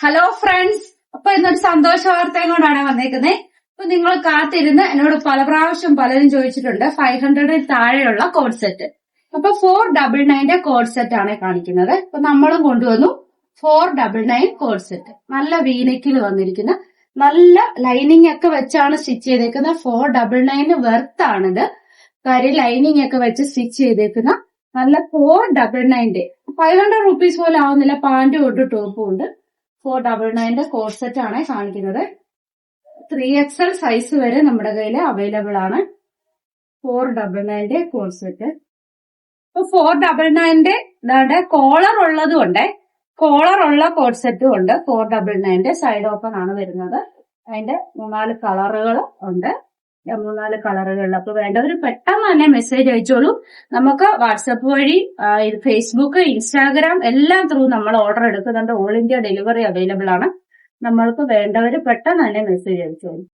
Hello friends, അപ്പൊ ഇന്നൊരു സന്തോഷ വാർത്തയും കൊണ്ടാണ് വന്നേക്കുന്നത്. അപ്പൊ നിങ്ങൾ കാത്തിരുന്ന് എന്നോട് പല പ്രാവശ്യം പലരും ചോദിച്ചിട്ടുണ്ട് 500 താഴെയുള്ള കോഡ് സെറ്റ്. അപ്പൊ 499 കോഡ് സെറ്റ് ആണ് കാണിക്കുന്നത്. അപ്പൊ നമ്മളും കൊണ്ടുവന്നു 499 കോഡ് സെറ്റ്. നല്ല വീനെക്കിൽ വന്നിരിക്കുന്ന നല്ല ലൈനിങ് ഒക്കെ വെച്ചാണ് സ്റ്റിച്ച് ചെയ്തേക്കുന്നത്. 499 വെർത്ത് ആണിത്. കാര്യം ലൈനിങ് ഒക്കെ വെച്ച് സ്റ്റിച്ച് ചെയ്തേക്കുന്ന നല്ല 499 500 റുപ്പീസ് പോലും ആവുന്നില്ല. പാന്റും ഉണ്ട്, ടോപ്പും ഉണ്ട്. 499 കോഡ് സെറ്റ് ആണ് കാണിക്കുന്നത്. 3XL സൈസ് വരെ നമ്മുടെ കയ്യിൽ അവൈലബിൾ ആണ്. 499 കോഡ് സെറ്റ്. ഇപ്പൊ 499 കോളർ ഉള്ളതും ഉണ്ട്, കോളർ ഉള്ള കോഡ് സെറ്റും ഉണ്ട്. 499 സൈഡ് ഓപ്പൺ ആണ് വരുന്നത്. അതിന്റെ 3-4 കളറുകൾ ഉണ്ട്. 3-4 കളറുകളിൽ. അപ്പൊ വേണ്ടവർ പെട്ടെന്ന് തന്നെ മെസ്സേജ് അയച്ചോളൂ. നമുക്ക് വാട്സപ്പ് വഴി, ഫേസ്ബുക്ക്, ഇൻസ്റ്റാഗ്രാം എല്ലാം ത്രൂ നമ്മൾ ഓർഡർ എടുക്കുന്നുണ്ട്. ഓൾ ഇന്ത്യ ഡെലിവറി അവൈലബിൾ ആണ്. നമ്മൾക്ക് വേണ്ടവർ പെട്ടെന്ന് തന്നെ മെസ്സേജ് അയച്ചോളൂ.